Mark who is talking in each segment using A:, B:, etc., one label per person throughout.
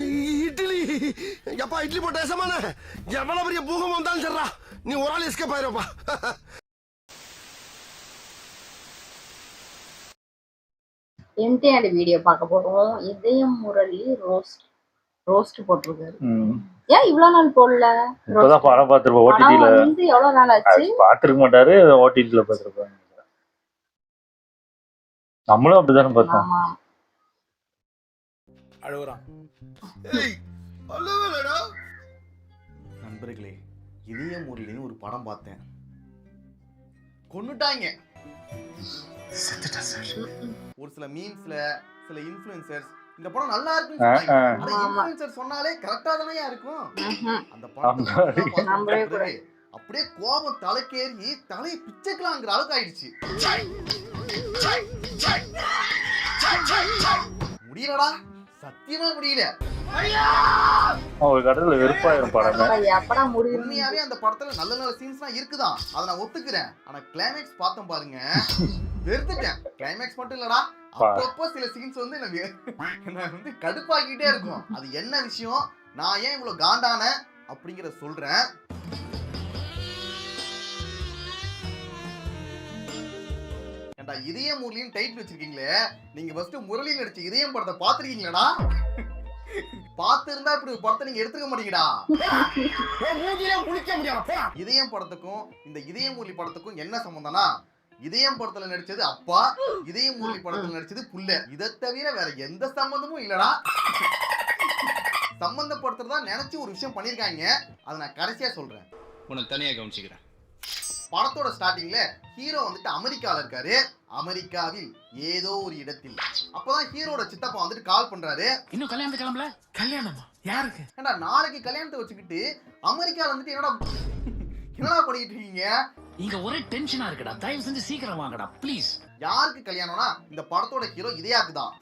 A: இட்லி எப்பா இட்லி போட்ட சமான எவ்வளவு பெரிய பூகம் வந்தாலும் சரிடா நீ ஒரு ஆள் எஸ்கேப் ஆயிருப்பா.
B: எம்டிஆர் வீடியோ பார்க்க போறோம். இதயம் முரளி ரோஸ்ட் போட்டிருக்காரு. ஏன் இவ்வளவு நாள் போடல?
C: இப்பதான் படம் பார்த்திருப்போம் ஓடிடில.
B: வந்து எவ்வளவு நாள் ஆச்சு?
C: பார்த்திருக்க மாட்டாரு, ஓடிடில பார்த்திருப்பாங்க. நம்மளும் அப்படிதானே பார்த்தோம்.
A: அழுகுறான்.
D: நண்பர்களே, இதய முரளின்னு ஒரு படம் பார்த்தேன். கொன்னுட்டாங்க. ஒரு சில மீம்ஸ்ல சில இன்ஃப்ளூயன்சர்ஸ் இந்த படம் நல்லா இருக்குன்னு சொன்னாங்க. அந்த இன்ஃப்ளூயன்சர் சொன்னாலே கரெக்ட்டா தானே இருக்கும். அந்த படத்தை அப்படியே கோபம் தலைக்கேறி தலையை பிச்சைக்கலாங்கிற அளவுக்கு ஆயிடுச்சு. முடியலடா, சத்தியமா முடியல.
C: ஒரு கடல்ல வெறுப்பாயிரும் படம்.
D: உண்மையாவே அந்த படத்துல நல்ல நல்ல சீன்ஸ்லாம் இருக்குதான், அதை நான் ஒத்துக்கிறேன். ஆனா கிளைமேக்ஸ் பார்த்தோம் பாருங்க, வெறுத்துட்டேன். கிளைமேக்ஸ் மட்டும் இல்லடா, அப்பப்போ சில சீன்ஸ் வந்து என்ன வந்து கடுப்பாக்கிட்டே இருக்கும். அது என்ன விஷயம், நான் ஏன் இவ்வளவு காண்டான அப்படிங்கறத சொல்றேன். இதய முரளின்னு டைட்டில் வச்சிருக்கீங்களே, நீங்க ஃபர்ஸ்ட் முரளி நடிச்ச இதயம் படத்தை பாத்துருக்கீங்களா? பார்த்து இருந்தா இப்படி ஒரு படத்தை நீங்க எடுத்துக்க மாட்டீங்கடா. இதயம் படத்துக்கும் இந்த இதய முரளி படத்துக்கும் என்ன சம்பந்தம்னா, இதயம் படத்துல நடிச்சது அப்பா, இதய முரளி படத்துல நடிச்சது புள்ள. இதை தவிர வேற எந்த சம்பந்தமும் இல்லடா. சம்பந்தப்படுத்துறதா நினைச்சு ஒரு விஷயம் பண்ணிருக்காங்க, அதை நான் கடைசியா சொல்றேன்.
E: உனக்கு தனியா கவனிச்சுக்கிறேன்.
D: படத்தோட ஸ்டார்டிங்ல ஹீரோ வந்துட்டு அமெரிக்கால இருக்காரு. அமெரிக்காவில் ஏதோ ஒரு இடத்தில் அப்பதான் ஹீரோட சித்தப்பா வந்துட்டு கால் பண்றாரு.
E: இன்னும் கல்யாணத்துக்கு கிளம்பல? கல்யாணமா? யாருக்கு?
D: ஏண்டா நாளைக்கு கல்யாணத்தை வச்சுக்கிட்டு அமெரிக்கால வந்துட்டு என்னடா பண்ணிட்டு இருக்கீங்க?
E: இங்க ஒரே டென்ஷனா இருக்குடா, தயவு செஞ்சு சீக்கிரம் வாங்கடா ப்ளீஸ்.
D: யாருக்கு கல்யாணம்னா இந்த படத்தோட ஹீரோ இதயாக்கு தான்.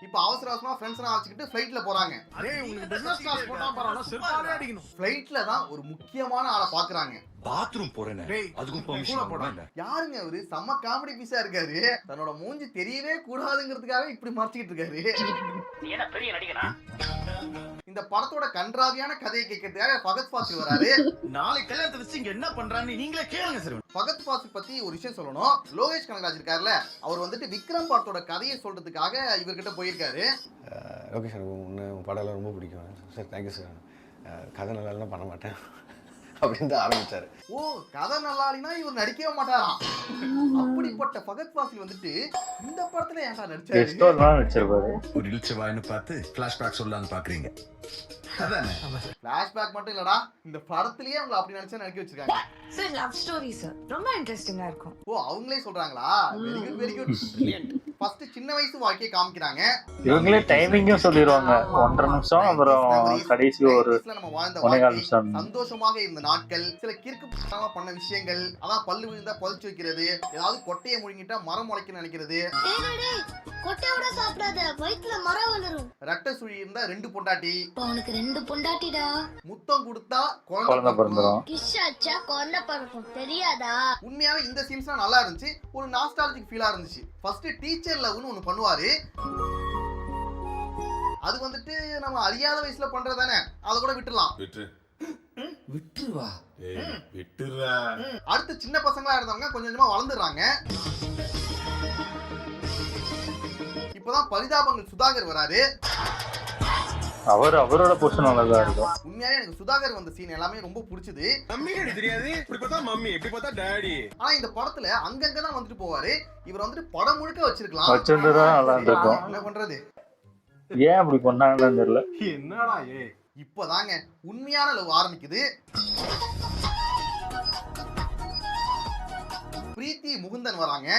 D: இப்ப அவசர அவசரமா ஃப்ரெண்ட்ஸ் வச்சுக்கிட்டு ஃளைட்ல போறாங்க. ஃளைட்ல தான் ஒரு முக்கியமான ஆளை பாக்குறாங்க.
F: பாத்ரூம் போறேனே, அதுக்கும் பெர்மிஷன் போடாங்க.
D: யாருங்க அவரு? செம்ம காமெடி பீஸா இருக்காரு. தன்னோட மூஞ்சி தெரியவே கூடாதுங்கிறதுக்காக இப்படி மறைச்சிட்டு இருக்காரு.
E: நீ என்ன பெரிய நடிகனா?
D: இந்த படத்தோட கன்றாவியான கதையை கேட்கறதுக்காக ஃபகத் ஃபாசில் வராரு.
F: நாளைக்கு கல்யாணத்தை வச்சு இங்க என்ன பண்றான்னு நீங்களே கேளுங்க சார்.
D: ஃபகத் ஃபாசில் பத்தி ஒரு விஷயம் சொல்லணும். லோகேஷ் கனகராஜ் இருக்காருல்ல, அவர் வந்துட்டு விக்ரம் படத்தோட கதையை சொல்றதுக்காக இவர்கிட்ட போயிருக்காரு.
G: லோகேஷ் எனக்கு உன் படம் ரொம்ப பிடிக்கும் சார், தேங்க்யூ சார். கதை நல்லா பண்ண மாட்டேன் அப்படின்னு ஆரம்பிச்சாரு.
D: ஓ, கதை நல்லாலினா இவர் நடிக்கவே மாட்டாராம். அப்படிப்பட்ட ஃபகத் ஃபாசில் வந்துட்டு இந்த படத்துல ஏன்டா
C: நடிச்சாரு?
F: ஒரு இழுச்சவாயின்னு பார்த்து ஃபிளாஷ்பேக் சொல்லலாம்னு பாக்குறீங்க. அதானே?
D: ஃபிளாஷ்பேக் மட்டும் இல்லடா, இந்த படத்திலேயே அவங்க அப்படி நினைச்சா நடிக்க வச்சிருக்காங்க.
H: சார் லவ் ஸ்டோரி சார், ரொம்ப இன்ட்ரெஸ்டிங்கா இருக்கும்.
D: ஓ, அவங்களே சொல்றாங்களா? Very good very good, brilliant. First சின்ன வயசு வாழ்க்கையை காமிக்கிறாங்க.
C: இவங்களே டைமிங்கும் சொல்லிடுவாங்க, 1.5 நிமிஷம், அப்புறம் கடைசி ஒரு
D: நம்ம வாழ்ந்த வாழ்க்கை, சந்தோஷமாக இருந்த நாட்கள், சில கிறுக்கு பண்ண விஷயங்கள், அதான் பல்லு விழுந்தா பழிச்சு வைக்கிறது, ஏதாவது கொட்டையை முழுங்கிட்டா மரம் முளைக்க நினைக்கிறது,
I: கொட்டையோட சாப்பிடாத வயித்துல மரம் வளரும்,
D: ரெட்டை சுழி இருந்தா 2 பொண்டாட்டி,
I: உனக்கு 2 பொண்டாட்டிடா,
D: முத்தம் கொடுத்தா
C: குழந்தை பிறந்துரும்,
I: கிஸ் அடிச்சா குழந்தை பிறக்கும், தெரியாதா?
D: உண்மையாவே இந்த சீன்ஸ்லாம் நல்லா இருந்துச்சு, ஒரு நாஸ்டாலஜிக் ஃபீலா இருந்துச்சு. ஃபர்ஸ்ட் டீச்சர் லவ்னு ஒன்னு பண்ணுவாரு. அது வந்துட்டு நம்ம அறியாத வயசுல பண்றதானே, அத கூட விட்டுறலாம்.
F: விட்டுருவா,
A: விட்டுறா.
D: அடுத்து சின்ன பசங்களா இருந்தவங்க கொஞ்சம் கொஞ்சமா வளர்ந்துடுறாங்க. இப்பதான் பரிதாபங்கள் சுதாகர் வராரு.
C: அவரோட பொசிஷன் நல்லதா இருக்கும்.
D: உண்மையாவே எனக்கு சுதாகர் வந்த சீன் எல்லாமே ரொம்ப பிடிச்சது.
A: தெரியாது, இப்படி பார்த்தா மம்மி, இப்படி பார்த்தா டாடி.
D: ஆனா இந்த படத்துல அங்கங்க தான் வந்துட்டு போவாரு. இவர் வந்துட்டு படம் முழுக்க வச்சிருக்கலாம்.
C: வச்சிருந்தா நல்லா இருந்திருக்கும்.
D: என்ன பண்றது?
C: ஏன் அப்படி பண்ணாங்கன்னு தெரியல.
A: என்னடா
D: இப்பதாங்க உண்மையான லவ் ஆரம்பிக்குது. பிரீத்தி முகுந்தன் வராங்க.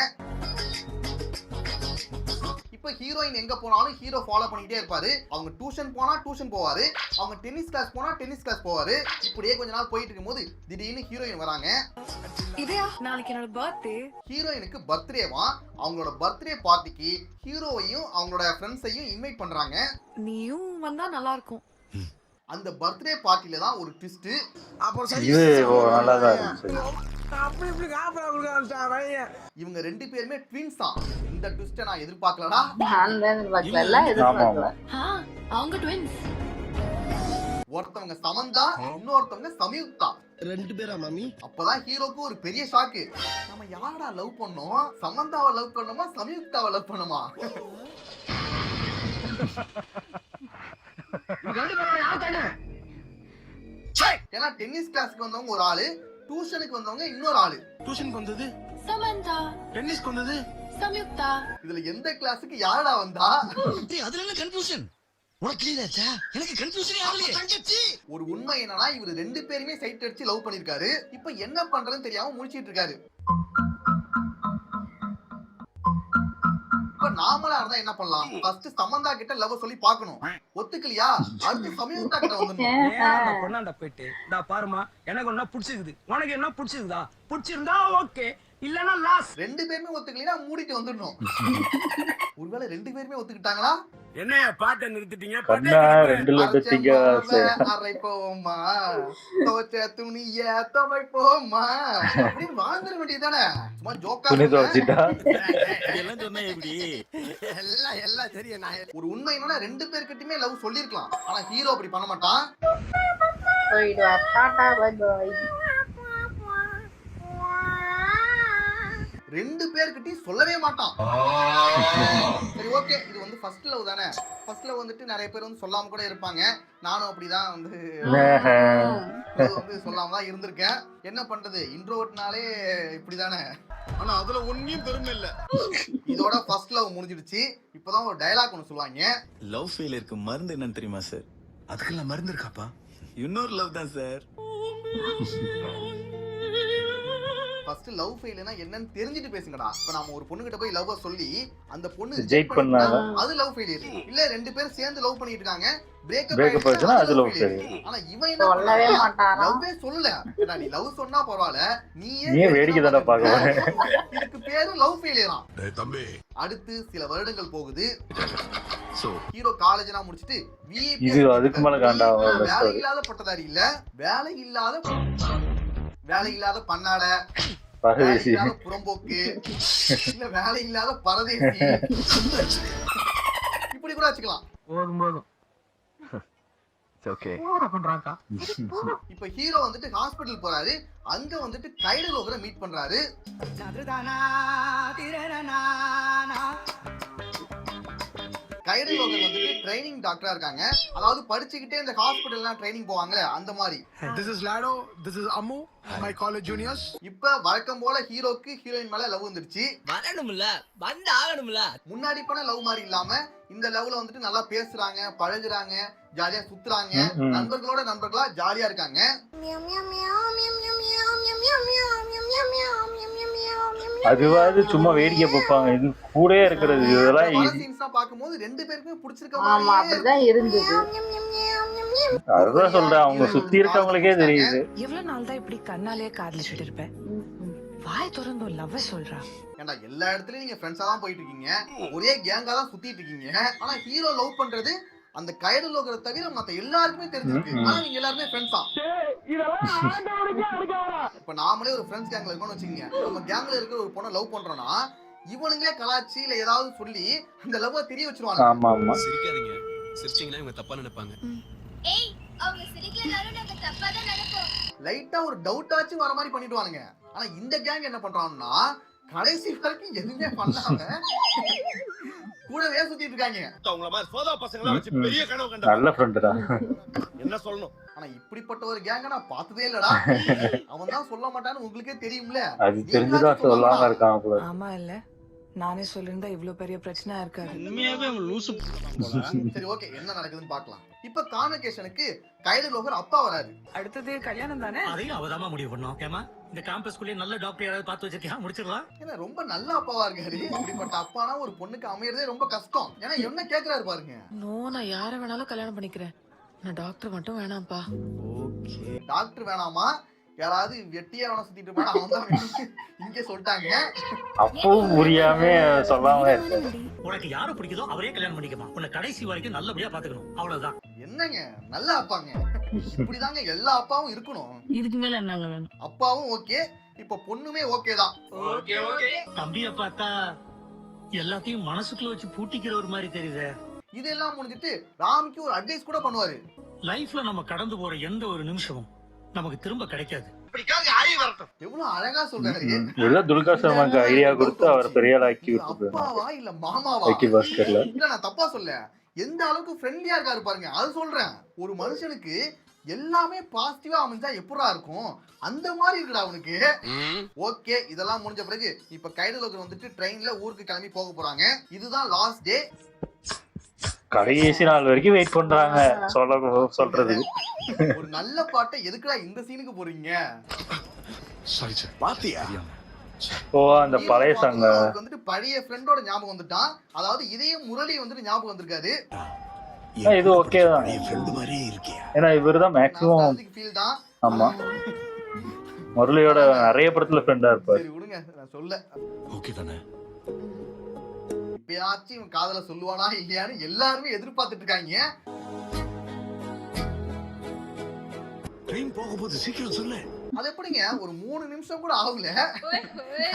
D: இப்ப ஹீரோயின் எங்க போனாலும் ஹீரோ ஃபாலோ பண்ணிட்டே இருப்பாரு. அவங்க டியூஷன் போனா டியூஷன் போவாரு, அவங்க டென்னிஸ் கிளாஸ் போனா டென்னிஸ் கிளாஸ் போவாரு. இப்படியே கொஞ்ச நாள் போயிட்டு இருக்கும்போது திடீர்னு ஹீரோயின் வராங்க.
H: இதயா, நாளைக்கு என்னோட பர்த்டே.
D: ஹீரோயினுக்கு பர்த்டேவா. அவங்களோட பர்த்டே பார்ட்டிக்கு ஹீரோவையும் அவங்களோட ஃப்ரெண்ட்ஸையும் இன்வைட் பண்றாங்க.
H: நீயும் வந்தா நல்லா இருக்கும்.
D: அந்த பர்த்டே பார்ட்டில தான் ஒரு ட்விஸ்ட்.
C: இது நல்லா தான் இருந்துச்சு.
D: இவங்க 2 பேருமே ட்வின்ஸ் தான். இந்த ட்விஸ்ட நான் எதிர்பார்க்கலடா.
B: நான் தான் எதிர்பார்க்கல.
H: அவங்க ட்வின்ஸ்.
D: ஒருத்தவங்க சமந்தா, இன்னொருத்தவங்க சம்யுக்தா.
A: 2 பேரா மாமி?
D: அப்பதான் ஹீரோக்கு ஒரு பெரிய ஷாக்கு. நம்ம யாரா லவ் பண்ணோம்? சமந்தாவை லவ் பண்ணோமா சம்யுக்தாவை லவ் பண்ணோமா? ஏன்னா டென்னிஸ் கிளாஸ்க்கு வந்தவங்க ஒரு ஆளு, டியூஷனுக்கு வந்தவங்க இன்னொரு ஆளு.
A: டியூஷனுக்கு வந்தது
H: சமந்தா.
A: டென்னிஸ்க்கு வந்தது
H: சம்யுக்தா.
D: இதுல எந்த கிளாஸுக்கு யாரா வந்தா?
E: அதுல என்ன கன்ஃபியூஷன்? உனக்கு கிளியர் ஆச்சா? எனக்கு கன்ஃபியூஷனே ஆகலையே. தங்கச்சி
D: ஒரு உண்மை என்னன்னா இவரு 2 பேருமே சைட் அடிச்சு லவ் பண்ணிருக்காரு. இப்ப என்ன பண்றதுன்னு தெரியாம முழிச்சிட்டு இருக்காரு. இப்ப நாமளா இருந்தா என்ன பண்ணலாம்? ஃபர்ஸ்ட் சமந்தா கிட்ட லவ் சொல்லி பார்க்கணும். ஒத்துக்கலையா? அடுத்து சமந்தா கிட்ட வந்துடணும்.
J: கொண்டாண்ட போயிட்டு டா பாருமா எனக்கு ஒண்ணா பிடிச்சிருக்குது, உனக்கு என்ன பிடிச்சிருக்குதா? பிடிச்சிருந்தா ஓகே, இல்லனா லாஸ்.
D: 2 பேருமே ஒத்துக்கலைன்னா மூடிட்டு வந்துடணும். ஒருவேளை 2 பேருமே ஒத்துக்கிட்டாங்களா?
J: என்னைய பாட்டை நிறுத்திட்டீங்க?
C: கண்ணா 2 லட்சத்திங்க
D: அரைப்போமா தோச்ச துணிய துவைப்போமா அப்படின்னு வாங்க வேண்டியதானே. சும்மா ஜோக்கா
C: துணி துவைச்சிட்டா
E: எல்லாம் சொன்னா எப்படி?
A: எல்லாம் தெரியும். நான்
D: ஒரு உண்மை என்னன்னா 2 பேர்கிட்டயுமே லவ் சொல்லிருக்கலாம். ஆனா ஹீரோ அப்படி பண்ண மாட்டான்.
B: போயிடுவார். Tata bye by.
D: 2 பேர்கிட்டயும் சொல்லவே மாட்டான். சரி ஓகே, இது வந்து ஃபர்ஸ்ட் லவ் தானே. ஃபர்ஸ்ட் லவ் வந்துட்டு நிறைய பேர் வந்து சொல்லாம கூட இருப்பாங்க. நானும் அப்படிதான் வந்து சொல்லாம தான் இருந்திருக்கேன். என்ன பண்றது, இன்ட்ரோவர்ட்னாலே இப்படிதானே.
A: ஆனா அதுல ஒண்ணும் பெருமை இல்ல.
D: இதோட ஃபர்ஸ்ட் லவ் முடிஞ்சிடுச்சு. இப்பதான் ஒரு டயலாக் ஒன்னு சொல்லுவாங்க.
E: லவ் ஃபெயிலியருக்கு மருந்து என்னன்னு தெரியுமா சார்?
F: அதுக்கெல்லாம் மருந்து இருக்காப்பா?
E: இன்னொரு லவ் தான் சார்.
D: ஃபர்ஸ்ட் லவ் ஃபெயில்னா என்னன்னு தெரிஞ்சிட்டு பேசுங்கடா. இப்ப நாம ஒரு பொண்ணு கிட்ட போய் லவ் சொல்லி அந்த பொண்ணு
C: ரிஜெக்ட் பண்ணாங்க,
D: அது லவ் ஃபெயிலியர். இல்ல 2 பேரும் சேர்ந்து லவ் பண்ணிட்டு இருக்காங்க,
C: பிரேக்கப் ஆயிடுச்சுனா அது லவ் ஃபெயிலியர்.
D: ஆனா இவன் என்ன
B: சொல்லவே மாட்டான்.
D: லவ்வே சொல்லல. ஏன்னா நீ லவ் சொன்னா பரவாயில்ல, நீயே
C: வேடிக்கை தான பாக்குற.
D: இதுக்கு பேரு லவ் ஃபெயிலியரா?
F: டேய் தம்பி,
D: அடுத்து சில வருடங்கள் போகுது.
E: சோ
D: ஹீரோ காலேஜ்லாம் முடிச்சிட்டு
C: இது அதுக்கு மேல காண்டா
D: வேலை இல்லாத பட்டதாரி இல்ல, வேலை இல்லாத பண்ணாட,
C: பரதேசி,
D: புறம்போக்கு, இல்ல வேலை இல்லாத பரதேசி, இப்படி கூட வச்சுக்கலாம்.
J: போதும்
G: ஓகே.
D: இப்ப ஹீரோ வந்துட்டு ஹாஸ்பிடல் போறாரு. அங்க வந்துட்டு கைடல் ஓவரை மீட் பண்றாரு. கைடல் ஓவர் வந்துட்டு ட்ரைனிங் டாக்டரா இருக்காங்க. அதாவது படிச்சுக்கிட்டே இந்த ஹாஸ்பிடல்லாம் ட்ரைனிங் போவாங்களே அந்த மாதிரி.
A: This is Lado, this is Ammu, my college juniors.
D: இப்ப வழக்கம் போல ஹீரோக்கு ஹீரோயின் மேல லவ் வந்துருச்சு.
J: வரணும்ல, வந்து ஆகணும்ல.
D: முன்னாடி பண்ண லவ் மாதிரி இல்லாம இந்த லவ்ல வந்துட்டு நல்லா பேசுறாங்க, பழகுறாங்க, ஜாலியா சுத்துறாங்க, நண்பர்களோட நண்பர்களா ஜாலியா இருக்காங்க.
C: அதுவாது சும்மா வேடிக்கை பார்ப்பாங்க. இது கூடயே இருக்கிறது இதெல்லாம்
D: சீன்ஸ்லாம் பாக்கும்போது 2 பேருக்குமே பிடிச்சிருக்க
B: ஆமா,
D: மாதிரி
B: அப்படிதான் இருந்தது.
C: அதுதான் சொல்றேன், அவங்க சுத்தி இருக்கவங்களுக்கே தெரியுது.
H: எவ்வளவு நாள் தான் இப்படி கண்ணாலே காதலிச்சுட்டு இருப்பேன்? வாய் திறந்து லவ் சொல்றா.
D: ஏன்டா எல்லா இடத்துலயும் நீங்க ஃப்ரெண்ட்ஸா தான் போயிட்டு இருக்கீங்க, ஒரே கேங்கா தான் சுத்திட்டு இருக்கீங்க. ஆனா ஹீரோ லவ் பண்றது அந்த கைடல் ஓவரை தவிர மத்த எல்லாருக்குமே தெரிஞ்சிருக்கு. ஆனா நீங்க எல்லாருமே ஃப்ரெண்ட்ஸ் தான். இப்ப நாமளே ஒரு ஃப்ரெண்ட்ஸ் கேங்ல இருக்கோம்னு வச்சுக்கோங்க. நம்ம கேங்ல இருக்கிற ஒரு பொண்ணை லவ் பண்றோம்னா இவனுங்களே கலாச்சி இல்ல ஏதாவது சொல்லி அந்த லவ்வ தெரிய வச்சிருவாங்க.
C: ஆமா ஆமா,
J: சிரிக்காதீங்க, சிரிச்சீங்கன்னா இவங்க தப்பா நினைப்பாங்க.
I: ஏய் அவங்க சிரிக்கலனாலும் நாங்க தப்பா தான் நினைப்போம்.
D: லைட்டா ஒரு டவுட்டாச்சும் வர மாதிரி பண்ணிடுவானுங்க. ஆனா இந்த கேங் என்ன பண்றாங்கன்னா கடைசி வரைக்கும் எதுவுமே பண்ணாம கூடவே சுத்திட்டு இருக்காங்க.
A: அவங்கள மாதிரி சோதா பசங்களா வச்சு பெரிய கனவு கண்டா
C: நல்ல ஃப்ரெண்ட் தான்.
A: என்ன சொல்லணும்?
D: ஆனா இப்படிப்பட்ட ஒரு கேங்க நான் பார்த்ததே இல்லடா. அவன் தான் சொல்ல மாட்டான்னு உங்களுக்கே தெரியும்ல.
C: அது தெரிஞ்சுதான் சொல்லாம இருக்கான் போல.
H: ஆமா இல்ல, நானே சொல்லிருந்தா இவ்வளவு பெரிய பிரச்சனை இருக்காது.
J: உண்மையாவே அவங்க லூசு.
D: சரி ஓகே, என்ன நடக்குதுன்னு பார்க்கலாம். இப்ப கான்வெகேஷனுக்கு கைடல் ஓவர் அப்பா வராரு.
H: அடுத்தது கல்யாணம் தானே?
E: அதையும் அவதாமா முடிவு பண்ணோம். ஏமா இந்த கேம்பஸ்குள்ளே நல்ல டாக்டர் யாராவது பார்த்து வச்சிருக்கியா? முடிச்சிடலாம்.
D: ஏன்னா ரொம்ப நல்ல அப்பாவா இருக்காரு. இப்படிப்பட்ட அப்பானா ஒரு பொண்ணுக்கு அமையறதே ரொம்ப கஷ்டம். ஏன்னா என்ன கேக்குறாரு பாருங்க.
H: நோ, நான் யார வேணாலும் கல்யாணம் பண்ணிக்கிறேன், நான் டாக்டர் மட்டும் வேணாம்ப்பா.
D: டாக்டர் வேணாமா, யாராவது வெட்டியா அவனை சுத்திட்டு இருப்பான், அவன் தான் இங்க சொல்லிட்டாங்க.
C: அப்பவும் புரியாம சொல்லாம இருக்கு.
J: உனக்கு யாரை பிடிக்குதோ அவரே கல்யாணம் பண்ணிக்கமா, உன்னை கடைசி வரைக்கும் நல்லபடியா பாத்துக்கணும், அவ்வளவுதான்.
D: என்னங்க நல்ல அப்பாங்க, இப்படிதாங்க எல்லா அப்பாவும் இருக்கணும்.
H: இதுக்கு மேல என்னங்க வேணும்?
D: அப்பாவும் ஓகே, இப்ப பொண்ணுமே ஓகே தான்.
J: தம்பிய பார்த்தா எல்லாத்தையும் மனசுக்குள்ள வச்சு பூட்டிக்கிற ஒரு மாதிரி தெரியுது.
D: இதெல்லாம் முடிஞ்சிட்டு ராம்க்கு ஒரு அட்வைஸ் கூட பண்ணுவாரு.
J: லைஃப்ல நம்ம கடந்து போற எந்த ஒரு நிமிஷமும் நமக்கு திரும்ப கிடைக்காது.
D: எவ்வளவு அழகா சொல்றாரு.
C: ஏதோ துல்கர் சல்மானுக்கு ஐடியா கொடுத்து அவர் பெரிய ஆக்கி விட்டு
D: அப்பாவா இல்ல மாமாவா?
C: ஐக்கி பாஸ்கர்ல
D: இல்ல நான் தப்பா சொல்ல, எந்த அளவுக்கு ஃப்ரெண்ட்லியா இருக்காரு பாருங்க, அது சொல்றேன். ஒரு மனுஷனுக்கு எல்லாமே பாசிட்டிவா அமைஞ்சா எப்படா இருக்கும், அந்த மாதிரி இருக்குடா அவனுக்கு. ஓகே, இதெல்லாம் முடிஞ்ச பிறகு இப்ப கைடலோக்கு வந்துட்டு ட்ரெயின்ல ஊருக்கு கிளம்பி போக போறாங்க. இதுதான் லாஸ்ட் டே.
C: கடைசி நாள் வரைக்கும் வெயிட் பண்றாங்க சொல்றது.
D: ஒரு நல்ல பாட்டை எதுக்குடா இந்த சீனுக்கு போறீங்க?
C: ஓ அந்த பழைய சாங்
D: வந்துட்டு பழைய ஃப்ரெண்டோட ஞாபகம் வந்துட்டான். அதாவது இதையும் முரளி வந்துட்டு ஞாபகம் வந்திருக்காரு.
C: இது ஓகே தான், ஏன்னா இவருதான் மேக்ஸிமம்.
D: ஃபீல் தான்.
C: ஆமா, முரளியோட நிறைய படத்துல ஃப்ரெண்டா இருப்பாரு.
D: சரி விடுங்க, நான் சொல்ல.
F: ஓகே தானே?
D: இப்பயாச்சும் இவன் காதல சொல்லுவானா இல்லையான்னு எல்லாருமே எதிர்பார்த்துட்டு இருக்காங்க.
F: ட்ரெயின் போகும்போது சீக்கிரம் சொல்லு.
D: அது எப்படிங்க ஒரு 3 நிமிஷம் கூட ஆகல,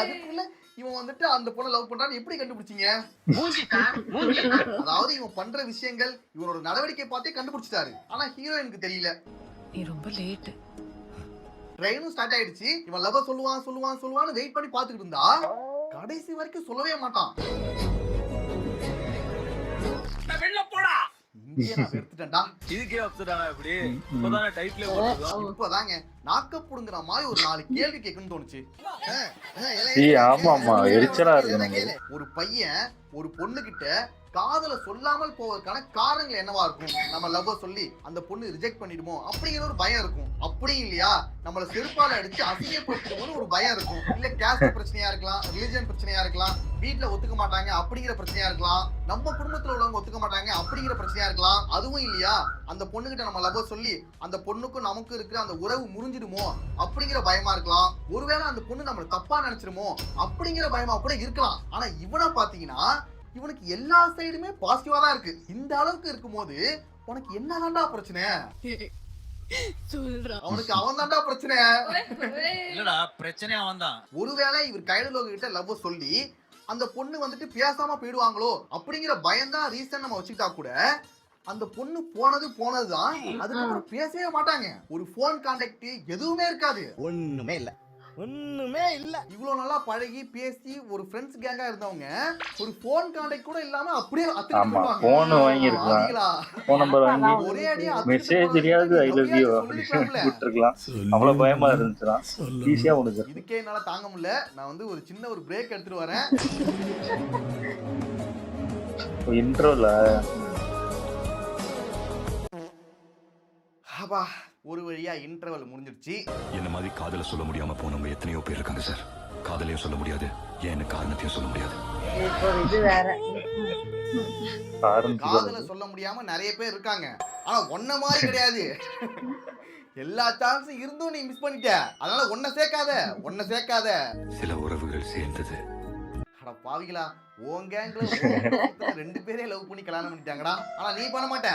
D: அதுக்குள்ள இவன் வந்துட்டு அந்த பொண்ணை லவ் பண்றான்னு எப்படி கண்டுபிடிச்சீங்க? அதாவது இவன் பண்ற விஷயங்கள், இவனோட நடவடிக்கை பார்த்தே கண்டுபிடிச்சிட்டாரு. ஆனா ஹீரோயினுக்கு தெரியல.
H: நீ ரொம்ப லேட்.
D: ட்ரெயினும் ஸ்டார்ட் ஆயிடுச்சு. இவன் லவ் சொல்லுவான்னு வெயிட் பண்ணி பாத்துக்கிட்டு இருந்தா கடைசி வரைக்கும் சொல்லவே மாட்டான்.
J: வெளில போடா.
D: இங்கே நான் வெறுத்துட்டேன்டா.
J: இதுக்கே அப்செட் ஆனா எப்படி? இப்போதானே டைட்டிலே போட்டுருக்கோம்.
D: இப்பதாங்க நாக்க புடுங்குற மாதிரி ஒரு 4 கேள்வி கேட்கணும்னு தோணுச்சு.
C: ஆமா எரிச்சலா இருக்கு.
D: ஒரு பையன் ஒரு பொண்ணு கிட்ட காதல சொல்லாமல் போவதற்கான காரணங்கள் என்னவா இருக்கும்? நம்ம லவ் சொல்லி அந்த பொண்ணு ரிஜெக்ட் பண்ணிடுமோ அப்படிங்கிற ஒரு பயம் இருக்கும். அப்படி இல்லையா, நம்மள செருப்பால அடிச்சு அசிங்கப்படுத்துமோன்னு ஒரு பயம் இருக்கும். இல்ல கேஸ்ட் பிரச்சனையா இருக்கலாம், ரிலிஜன் பிரச்சனையா இருக்கலாம், வீட்டுல ஒத்துக்க மாட்டாங்க அப்படிங்கிற பிரச்சனையா இருக்கலாம், நம்ம குடும்பத்துல உள்ளவங்க ஒத்துக்க மாட்டாங்க அப்படிங்கிற பிரச்சனையா இருக்கலாம். அதுவும் இல்லையா, அந்த பொண்ணுகிட்ட நம்ம லவ் சொல்லி அந்த பொண்ணுக்கும் நமக்கு இருக்கிற அந்த உறவு முறிஞ்சிடுமோ அப்படிங்கிற பயமா இருக்கலாம். ஒருவேளை அந்த பொண்ணு நம்மள தப்பா நினைச்சிருமோ அப்படிங்கிற பயமா கூட இருக்கலாம். ஆனா இவனை பாத்தீங்கன்னா இவனுக்கு எல்லா சைடுமே பாசிட்டிவா தான் இருக்கு. இந்த அளவுக்கு இருக்கும்போது உனக்கு என்ன தாண்டா பிரச்சனை? அவனுக்கு அவன் தாண்டா பிரச்சனை.
J: இல்லடா பிரச்சனை அவன் தான்.
D: ஒருவேளை இவர் கைடலோக கிட்ட லவ் சொல்லி அந்த பொண்ணு வந்துட்டு பேசாம போயிடுவாங்களோ அப்படிங்கிற பயம் தான் ரீசன் நம்ம வச்சுக்கிட்டா கூட, அந்த பொண்ணு போனதுதான், அதுக்கப்புறம் பேசவே மாட்டாங்க. ஒரு போன் கான்டாக்ட் எதுவுமே இருக்காது.
J: ஒண்ணுமே இல்ல.
D: இவ்வளவு நல்லா பழகி பேசி ஒரு ஃப்ரெண்ட்ஸ் கேங்கா இருந்தவங்க ஒரு போன் கான்டாக்ட் கூட இல்லாம அப்படியே
C: ஆமா போன் வாங்கி இருக்கலாம், போன் நம்பர் வாங்கி
D: ஒரே அடியா
C: மெசேஜ் தெரியாது ஐ லவ் யூ விட்டுருக்கலாம். அவ்வளவு பயமா இருந்துச்சுன்னா ஈஸியா முடிஞ்சு.
D: இதுக்கே என்னால தாங்க முடியல. நான் வந்து ஒரு சின்ன ஒரு பிரேக் எடுத்துட்டு வரேன்.
C: இன்ட்ரோல
D: அப்பா ஒரு வழியா இன்டர்வல் முடிஞ்சிருச்சு.
F: என்ன மாதிரி காதல சொல்ல முடியாம போனவங்க எத்தனையோ பேர் இருக்காங்க சார். காதலையும் சொல்ல முடியாது, ஏன்னு காரணத்தையும் சொல்ல முடியாது.
B: இது வேற.
D: காதல சொல்ல முடியாம நிறைய பேர் இருக்காங்க. ஆனா ஒன்ன மாதிரி கிடையாது. எல்லா சான்ஸும் இருந்தும் நீ மிஸ் பண்ணிட்ட. அதனால ஒன்ன சேர்க்காத.
F: சில உறவுகள் சேர்ந்தது.
D: அட பாவிகளா, உன் கேங்ல 2 பேரே லவ் பண்ணி கல்யாணம் பண்ணிட்டாங்கடா. ஆனா நீ பண்ண மாட்ட.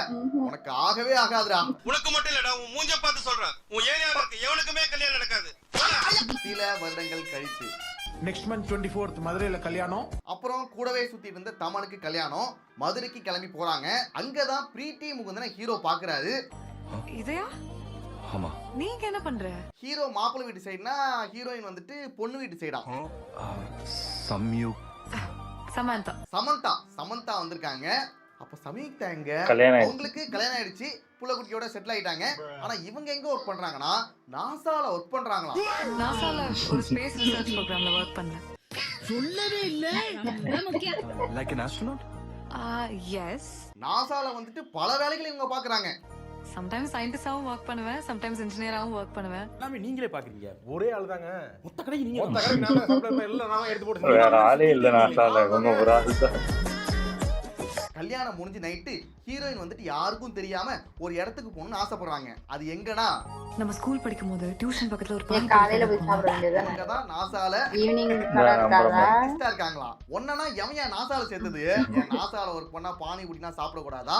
D: உனக்கு ஆகவே ஆகாதுடா.
A: உனக்கு மட்டும் இல்லடா, உன் மூஞ்ச பார்த்து சொல்றேன். உன் ஏரியால இருக்க எவனுக்குமே கல்யாணம் நடக்காது.
D: சில வருடங்கள் கழிச்சு
J: நெக்ஸ்ட் மந்த் 24th மதுரையில கல்யாணம்.
D: அப்புறம் கூடவே சுத்திட்டு இருந்த தமனுக்கு கல்யாணம். மதுரைக்கு கிளம்பி போறாங்க. அங்கதான் பிரீத்தி முகுந்தனை ஹீரோ பாக்குறாரு.
H: இதையா?
F: ஆமா.
H: நீங்க என்ன பண்ற?
D: ஹீரோ மாப்பிள்ளை வீட்டு சைடுனா ஹீரோயின் வந்துட்டு பொண்ணு வீட்டு சைடா. சமந்தா வந்திருக்காங்க. அப்ப சமீக்தா எங்க? அவங்களுக்கு கல்யாணம் ஆயிடுச்சு, புள்ள குட்டியோட செட்டில் ஆயிட்டாங்க. ஆனா இவங்க எங்க ஒர்க் பண்றாங்கன்னா நாசால ஒர்க் பண்றாங்களாம்.
H: நாசால ஒரு ஸ்பேஸ் ரிசர்ச் ப்ரோக்ராம்ல வர்க் பண்றேன்.
I: சொல்லவே இல்ல.
F: Like an astronaut?
H: எஸ்.
D: நாசால வந்துட்டு பல வேலைகளை இவங்க பாக்குறாங்க.
H: சம்டைம்ஸ் சயின்டிஸ்டாவும் வர்க் பண்ணுவேன், சம்டைம்ஸ் இன்ஜினியராவும் வர்க் பண்ணுவேன்.
J: எல்லாமே நீங்களே பாக்குறீங்க. ஒரே ஆளு தாங்க. மொத்த கடைக்கு நீங்க
C: வேற ஆளே இல்ல நாசால, இவங்க ஒரு ஆள் தான்.
D: கல்யாணம் முடிஞ்சு நைட்டு ஹீரோயின் வந்துட்டு யாருக்கும் தெரியாம ஒரு இடத்துக்கு போகணும்னு ஆசைப்படுறாங்க. அது எங்கன்னா
H: நம்ம ஸ்கூல் படிக்கும் போது டியூஷன் பக்கத்துல ஒரு
B: ஏன் காலையில போய் சாப்பிட வேண்டியதுதானே?
D: அங்கதான் நாசால
B: ஈவினிங் இருக்காங்க.
D: சயின்டிஸ்டா இருக்காங்களாம். ஒன்னா எவன் நாசால சேர்த்தது? என் நாசால ஒரு பொண்ணா பானிபூரினா சாப்பிடக்கூடாதா?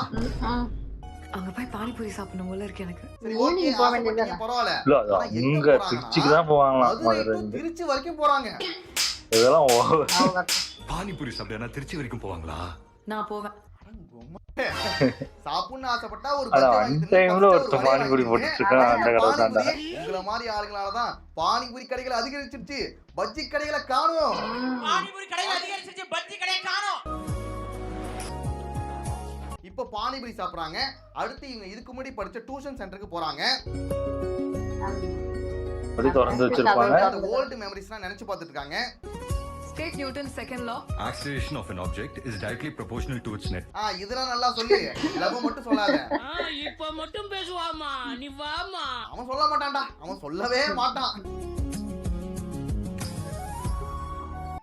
H: அங்க போய் பானிபூரி சாப்பிடணும் போல இருக்கு எனக்கு.
D: சரி
B: Evening
D: ஓகே
B: போக வேண்டியதுதானே?
D: பரவாயில்ல.
C: இல்ல அது
D: ஆனா எங்க
C: அங்க
D: போறாங்கன்னா,
C: திருச்சிக்கு தான் போவாங்களாம்
D: மதுரை
C: மதுரை
D: to திருச்சி வரைக்கும் போறாங்க.
C: இதெல்லாம்
B: அவங்க
F: பானிபூரி சாப்பிட்டா திருச்சி வரைக்கும் போவாங்களா?
H: நான் போவேன்.
D: சாப்பிடணும்னு ஆசைப்பட்டா ஒரு
C: ஆனா
D: பஜ்ஜி
C: அன்
D: வாங்கி
C: டைம்ல
D: தின்னு,
C: ஒருத்தர்
D: first ஒரு
C: பானிபூரி
D: வடை
C: போட்டுட்டு
D: வாங்கி
C: இருக்கான் அந்த கடை தாண்டா.
D: பானிபூரி உங்கள மாதிரி ஆளுங்களாலதான் பானிபூரி கடைகள் அதிகரிச்சிருச்சு, பஜ்ஜி கடைகளை காணோம். இப்ப பானிபூரி சாப்பிடுறாங்க. அடுத்து இவங்க இதுக்கு முன்னாடி படிச்ச டியூஷன் சென்டருக்கு போறாங்க.
C: அப்படி திறந்து வச்சிருப்பாங்க.
D: அந்த ஓல்டு மெமரிஸ்லாம் நினைச்சு பார்த்துட்டு இருக்காங்க.
H: State Newton second law.
F: Acceleration of an object is directly proportional to its net.
D: இதெல்லாம் நல்லா சொல்லு, லவ் மட்டும் சொல்லாத.
J: இப்ப மட்டும் பேசுவாமா, நீ வாமா.
D: அவன் சொல்ல மாட்டான்டா, அவன் சொல்லவே மாட்டான்.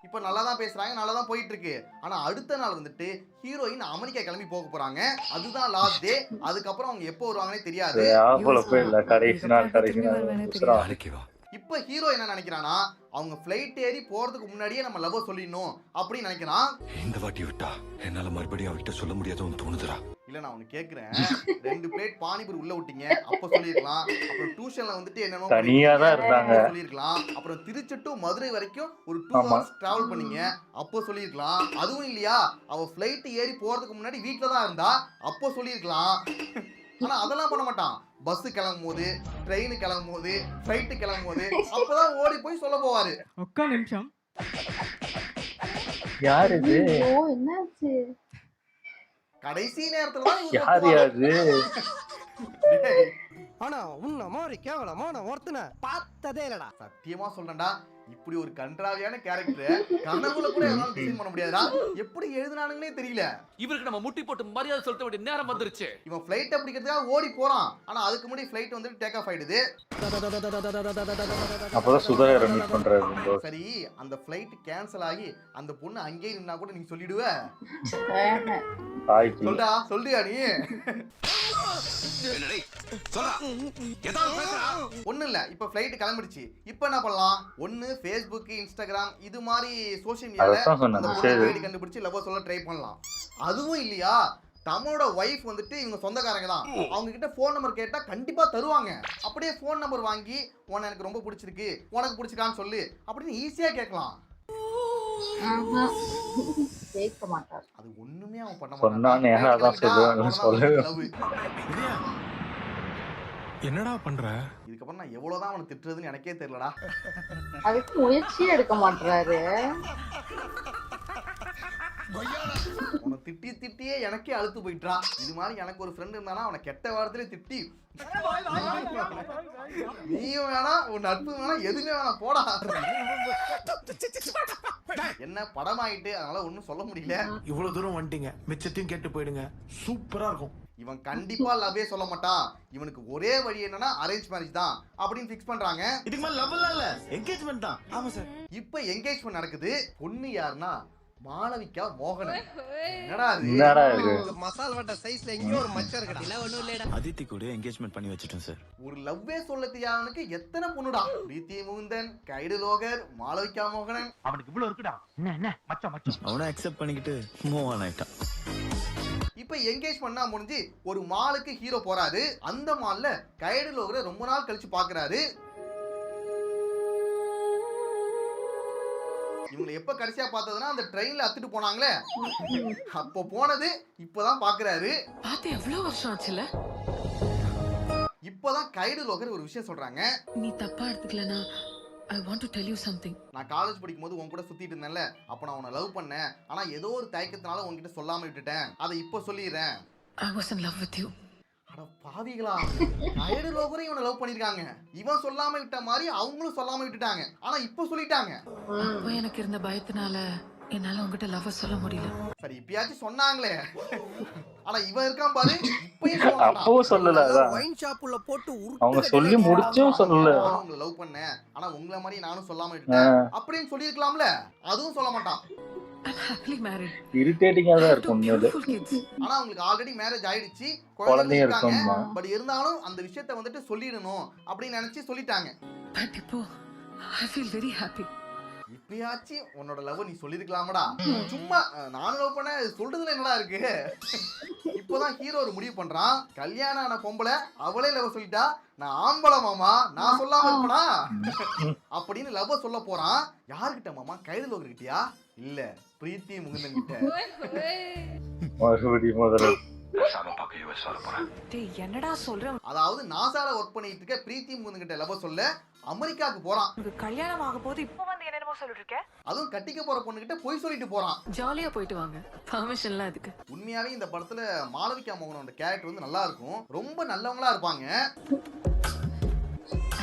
D: இப்ப நல்லா தான் பேசுறாங்க, நல்லா தான் போயிட்டு இருக்கு. ஆனா அடுத்த நாள் வந்துட்டு ஹீரோயின் அமெரிக்கா கிளம்பி போக போறாங்க. அதுதான் லாஸ்ட் டே. அதுக்கப்புறம் அவங்க எப்போ வருவாங்கன்னே தெரியாது.
C: ஆப்போல போய் இல்ல கடைசி நாள்
F: நாளைக்கு வா.
D: இப்ப ஹீரோ என்ன நினைக்கிறானா, அவங்க ஃபிளைட் ஏறி போறதுக்கு முன்னாடியே நம்ம லவ் சொல்லிடணும் அப்படின்னு நினைக்கிறான்.
F: இந்த வாட்டி விட்டா என்னால மறுபடியும் அவகிட்ட சொல்ல முடியாதுன்னு தோணுதுடா.
D: இல்ல நான் உனக்கு கேக்குறேன், 2 பிளேட் பானிபூரி உள்ள விட்டீங்க, அப்ப சொல்லிருக்கலாம். அப்புறம் டியூஷன்ல வந்துட்டு என்னமோ
C: தனியா தான் இருந்தாங்க
D: சொல்லிருக்கலாம். அப்புறம் திருச்சி டு மதுரை வரைக்கும் ஒரு 2 hours டிராவல் பண்ணீங்க, அப்போ சொல்லிருக்கலாம். அதுவும் இல்லையா, அவ ஃபிளைட் ஏறி போறதுக்கு முன்னாடி வீட்ல தான் இருந்தா, அப்போ சொல்லிருக்கலாம். ஆனா அதெல்லாம் பண்ண மாட்டான். பஸ் கிளம்பும் போது, ட்ரெயின் கிளம்பும் போது, ஃபிளைட் கிளம்பும் போது அப்பதான் ஓடி போய் சொல்ல போவாரு.
J: ஒக்க நிமிஷம்.
C: யார் இது?
B: ஐயோ என்னாச்சு?
D: கடைசி நேரத்துல தான் இவரு
C: யார்
D: ஒத்துவாரு. டேய்,
J: ஆனா உன்ன மாதிரி கேவலமா நான் ஒருத்தனை பார்த்ததே இல்லடா.
D: சத்தியமா சொல்றேன்டா, இப்படி ஒரு கன்றாவியான கேரக்டர் கனவுல கூட என்னால டிசைன் பண்ண முடியாதுடா. எப்படி எழுதுனானுங்கன்னே தெரியல.
E: இவருக்கு நம்ம முட்டி போட்டு மரியாதை செலுத்த வேண்டிய நேரம் வந்துருச்சு.
D: இவன் ஃபிளைட் பிடிக்கிறதுக்காக ஓடி போறான். ஆனா அதுக்கு முன்னாடி ஃபிளைட் வந்துட்டு டேக் ஆஃப் ஆயிடுது.
C: அப்பதான் சுதாகரை மீட் பண்றாரு.
D: சரி, அந்த ஃபிளைட் கேன்சல் ஆகி அந்த பொண்ணு அங்கேயே நின்னா கூட நீ சொல்லிடுவ?
C: தாய்க்கு
D: சொல்டா, சொல்றியா நீ? ஒண்ணு இல்ல, இப்ப ஃபிளைட் கிளம்பிடுச்சு. இப்ப என்ன பண்ணலாம்? ஒண்ணு Facebook, Instagram இது மாதிரி சோஷியல் மீடியால
C: அதான் சொன்னேன்.
D: அந்த
C: சரி.
D: பொண்ணு தேடி கண்டுபிடிச்சு லவ் சொல்ல ட்ரை பண்ணலாம். அதுவும் இல்லையா, தம்மோட வைஃப் வந்துட்டு இவங்க சொந்தக்காரங்க தான், அவங்க கிட்ட ஃபோன் நம்பர் கேட்டா கண்டிப்பா தருவாங்க. அப்படியே ஃபோன் நம்பர் வாங்கி உன்னை எனக்கு ரொம்ப பிடிச்சிருக்கு, உனக்கு பிடிச்சிருக்கான்னு சொல்லு அப்படின்னு ஈஸியா கேட்கலாம்.
B: கேட்க மாட்டார்.
D: அது ஒண்ணுமே அவன் பண்ண
C: சொன்னானே, அதான் சொல்லுவேன். சொல்லவே
G: என்னடா பண்ற?
D: இதுக்கப்புறம் நான் எவ்வளவுதான் அவனை திட்டுறதுன்னு எனக்கே தெரியலடா.
B: அதுக்கு முயற்சியே எடுக்க மாட்டாரு.
D: உன்னை திட்டி திட்டியே எனக்கே அழுத்து போயிட்டா. இது மாதிரி எனக்கு ஒரு ஃப்ரெண்ட் இருந்தானா அவனை கெட்ட வார்த்தையில திட்டி, நீயும் வேணாம், உன் நட்பு வேணாம், எதுவுமே வேணாம், போடா. என்ன படம் ஆயிட்டு, அதனால ஒன்னும் சொல்ல முடியல.
A: இவ்வளவு தூரம் வந்துட்டீங்க, மிச்சத்தையும் கேட்டு போயிடுங்க, சூப்பரா இருக்கும்.
D: இவன் கண்டிப்பா லவ்வே சொல்ல மாட்டான். இவனுக்கு ஒரே வழி என்னன்னா அரேஞ்ச் மேரேஜ் தான் அப்படின்னு ஃபிக்ஸ் பண்றாங்க.
A: இதுக்கு மேல லவ் இல்ல, என்கேஜ்மெண்ட் தான். ஆமா சார்.
D: இப்ப என்கேஜ்மெண்ட் நடக்குது. பொண்ணு யாருன்னா மாளவிகா மோகனன்.
C: என்னடா இது?
J: மசால் வட்ட சைஸ்ல எங்கேயோ ஒரு மச்சம் இருக்குடா. இல்ல ஒண்ணும் இல்லடா.
G: அதித்தி கூட என்கேஜ்மெண்ட் பண்ணி வச்சிட்டேன் சார்.
D: ஒரு லவ்வே சொல்ல தெரியாதவனுக்கு எத்தனை பொண்ணுடா? பிரீத்தி முகுந்தன், கைடு லோகர், மாளவிகா மோகனன்.
J: அவனுக்கு இவ்வளவு இருக்குடா. என்ன மச்சம் மச்சம்.
G: அவனை அக்செப்ட் பண்ணிக்கிட்டு மூவ் ஆன் ஆயிட்டான்.
D: இப்ப என்கேஜ் பண்ணா முடிஞ்சு ஒரு மாலுக்கு ஹீரோ போறாரு. அந்த மால்ல கைடு லோகரை ரொம்ப நாள் கழிச்சு பாக்குறாரு. இவங்களை எப்ப கடைசியா பார்த்ததுன்னா அந்த ட்ரெயின்ல அத்துட்டு போனாங்களே, அப்போ போனது இப்பதான் பாக்குறாரு.
H: பாத்து எவ்வளவு வருஷம் ஆச்சுல?
D: இப்பதான் கைடு லோகர் ஒரு விஷயம் சொல்றாங்க.
H: நீ தப்பா எடுத்துக்கலனா I want to tell you something.
D: நான் காலேஜ் படிக்கும்போது உன் கூட சுத்திட்டு இருந்தேன்ல, அப்ப நான் உன்னை லவ் பண்ணேன். ஆனா ஏதோ ஒரு தயக்கத்தினால உன்கிட்ட சொல்லாம விட்டுட்டேன். அதை இப்ப சொல்லிடுறேன்.
H: I was in love with you.
D: அட பாவிகளா, கைடு லோகரும் இவனை லவ் பண்ணிருக்காங்க. இவன் சொல்லாம விட்ட மாதிரி அவங்களும் சொல்லாம விட்டுட்டாங்க. ஆனா இப்ப சொல்லிட்டாங்க.
H: அப்ப எனக்கு இருந்த பயத்தினால என்னால உங்ககிட்ட லவ் சொல்ல முடியல.
D: சரி, இப்பயாச்சும் சொன்னாங்களே. ஆனா இவன் இருக்கான் பாரு, இப்பயும்
C: அப்பவும் சொல்லல. அதான்
J: வைன் ஷாப்புல போட்டு
C: அவங்க சொல்லி முடிச்சும் சொல்லல.
D: உங்களை லவ் பண்ணேன், ஆனா உங்களை மாதிரி நானும் சொல்லாம விட்டுட்டேன் அப்படின்னு சொல்லிருக்கலாம்ல. அதுவும் சொல்ல மாட்டான்.
H: I'm happily married.
C: இரிட்டேட்டிங்கா தான் இருக்கும் உண்மையிலே.
H: Beautiful kids.
D: ஆனா அவங்களுக்கு ஆல்ரெடி மேரேஜ் ஆயிடுச்சு,
C: குழந்தையும்
D: குழந்தைங்க இருக்காங்க.
C: இருக்கும்மா.
D: பட் இருந்தாலும் அந்த விஷயத்தை வந்துட்டு சொல்லிடணும் அப்படின்னு நினைச்சு சொல்லிட்டாங்க.
H: But இப்போ I feel very happy.
D: இப்பயாச்சும் உன்னோட லவ் நீ சொல்லிருக்கலாமடா. சும்மா நானும் லவ் பண்ண சொல்றதுல என்னடா இருக்கு? இப்போதான் ஹீரோ ஒரு முடிவு பண்றான். கல்யாணம் ஆன பொம்பளை அவளே லவ் சொல்லிட்டா, நான் ஆம்பளை மாமா, நான் சொல்லாம இருப்பனா அப்படின்னு லவ் சொல்ல போறான். யாருக்கிட்ட மாமா? கைதுல கிட்டியா? இல்ல, பிரீத்தி முகுந்தன் கிட்ட.
C: மறுபடியும் முதல்ல
H: டேய் என்னடா சொல்ற?
D: அதாவது நாசால ஒர்க் பண்ணிட்டு இருக்க பிரீத்தி முகுந்தன் கிட்ட லவ் சொல்ல அமெரிக்காவுக்கு போறான்.
H: உனக்கு கல்யாணம் ஆக போது இப்போ வந்து என்னென்னமோ சொல்லிட்டு இருக்க?
D: அதுவும் கட்டிக்க போற பொண்ணு கிட்ட போய் சொல்லிட்டு போறான்.
H: ஜாலியா போயிட்டு வாங்க. பர்மிஷன்லாம் எதுக்கு?
D: உண்மையாவே இந்த படத்துல மாளவிகா மோகனோட கேரக்டர் வந்து நல்லா இருக்கும். ரொம்ப நல்லவங்களா இருப்பாங்க.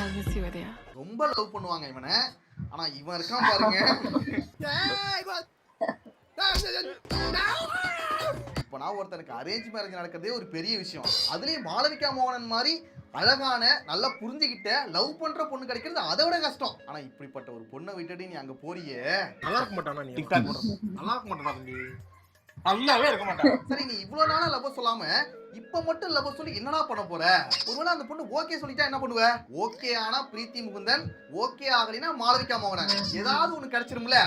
H: I miss you, Vidya.
D: ரொம்ப லவ் பண்ணுவாங்க இவனை. ஆனா இவன் இருக்கான் பாருங்க. இப்ப நான் ஒருத்தனுக்கு அரேஞ்ச் மேரேஜ் நடக்கிறதே ஒரு பெரிய விஷயம். அதுலயும் மாளவிகா மோகனன் மாதிரி அழகான நல்லா புரிஞ்சுக்கிட்ட லவ் பண்ற பொண்ணு கிடைக்கிறது அதை விட கஷ்டம். ஆனா இப்படிப்பட்ட ஒரு பொண்ணை விட்டுட்டு நீ அங்க போறியே,
A: நல்லா இருக்க மாட்டானா நீ? டிக்டாக் பண்ற நல்லா இருக்க மாட்டானா தம்பி? நல்லாவே இருக்க மாட்டான்.
D: சரி, நீ இவ்வளவு நாளா லவ் சொல்லாம இப்ப மட்டும் லவ் சொல்லி என்னடா பண்ண போற? ஒருவேளை அந்த பொண்ணு ஓகே சொல்லிட்டா என்ன பண்ணுவ? ஓகே ஆனா பிரீத்தி முகுந்தன், ஓகே ஆகலைன்னா மாளவிகா மோகனன், ஏதாவது ஒண்ணு கிடைச்சிரும்ல?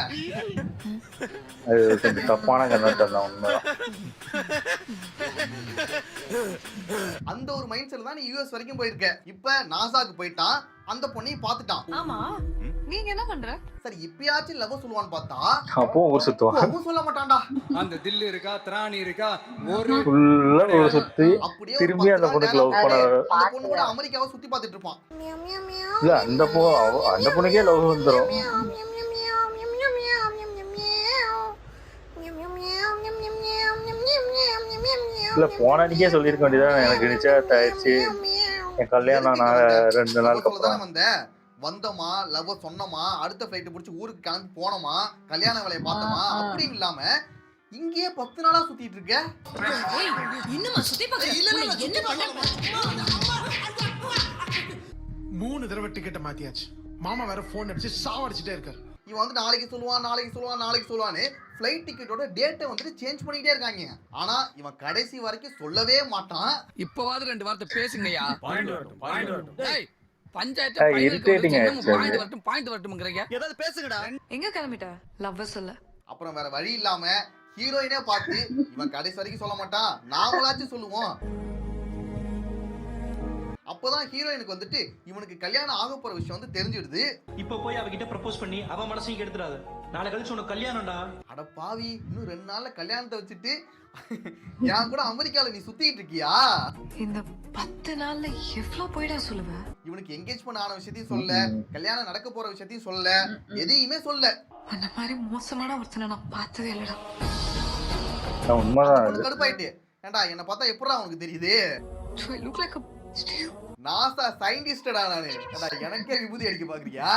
C: அது கொஞ்சம் தப்பான கண்ணோட்டம் தான் உண்மைதான்.
D: அந்த ஒரு மைண்ட் செட்ல தான் நீ யுஎஸ் வரைக்கும் போயிருக்க. இப்ப நாசாக்கு போயிட்டான், அந்த பொண்ணையும் பாத்துட்டான்.
H: ஆமா, நீங்க என்ன பண்ற?
D: சரி, இப்பயாச்சும் லவ் சொல்லுவான்னு பார்த்தா
C: அப்போ ஊர் சுத்துவான்.
D: அவன் சொல்ல மாட்டான்டா.
J: அந்த தில்லு இருக்கா, திராணி இருக்கா, ஒரு
C: ஃபுல்லா ஊர் சுத்தி
D: அப்படியே
C: திரும்பி அந்த பொண்ணுக்கு லவ் பண்ண
D: அந்த பொண்ணு கூட அமெரிக்காவை சுத்தி பார்த்துட்டு இருப்பான்.
C: இல்ல அந்த பொண்ணுக்கே லவ் வந்துரும். இல்ல போன அன்னைக்கே சொல்லிருக்க வேண்டியதான், எனக்கு நிச்சயதார்த்தம் ஆயிடுச்சு, என் கல்யாணம் நான் 2 நாளுக்கு அப்புறம்
D: வந்தோமா, லவ் சொன்னோமா, அடுத்த ஃபிளைட் பிடிச்சி ஊருக்கு கிளம்பி போனோமா, கல்யாண வேலையை பார்த்தோமா அப்படின்னு இல்லாம இங்கேயே 10 நாளா சுத்திட்டு இருக்க.
H: இன்னுமா சுத்தி பாக்குற? என்ன பண்ண?
A: 3 தடவை டிக்கெட்டை மாத்தியாச்சு. மாமா வேற போன் அடிச்சு சாவடிச்சுட்டே இருக்காரு.
D: இவன் வந்து நாளைக்கு சொல்லுவான்னு ஃபிளைட் டிக்கெட்டோட டேட்டை வந்துட்டு சேஞ்ச் பண்ணிக்கிட்டே இருக்காங்க. ஆனா இவன் கடைசி வரைக்கும் சொல்லவே மாட்டான்.
E: இப்பவாது 2 வார்த்தை பேசுங்கய்யா. டேய், பஞ்சாயத்து
C: irritating ஆயிடுச்சு.
E: பாயிண்ட் வரட்டும்ங்கறீங்க.
J: ஏதாவது பேசுங்கடா.
H: எங்க கிளம்பிட்ட? லவ் சொல்ல.
D: அப்புறம் வேற வழி இல்லாம ஹீரோயினே பார்த்து இவன் கடைசி வரைக்கும் சொல்ல மாட்டான், நாமளாச்சும் சொல்லுவோம். அப்பதான் ஹீரோயினுக்கு வந்துட்டு இவனுக்கு கல்யாணம் ஆக போற விஷயம் வந்து தெரிஞ்சிடுது.
J: இப்ப போய் அவகிட்ட ப்ரப்போஸ் பண்ணி அவ மனசையும் கெடுத்துறாத. நாளை கழிச்சு உனக்கு கல்யாணம்டா.
D: அட பாவி, இன்னும் 2 நாள்ல கல்யாணத்தை வச்சுட்டு என் கூட அமெரிக்கால நீ சுத்திட்டு இருக்கியா?
H: இந்த 10 நாள்ல எவ்வளவு போயிடா சொல்லுவ?
D: இவனுக்கு என்கேஜ் பண்ண ஆன விஷயத்தையும் சொல்ல, கல்யாணம் நடக்க போற விஷயத்தையும் சொல்ல, எதையுமே சொல்ல.
H: அந்த மாதிரி மோசமான ஒருத்தனை நான் பார்த்ததே இல்லடா.
C: உண்மைதான்.
D: கடுப்பாயிட்டு, ஏண்டா என்ன பார்த்தா எப்படா உனக்கு தெரியுது?
H: Do I look like a
D: NASA சயின்டிஸ்டடா நானு. எனக்கே விபூதி அடிக்க பாக்குறியா?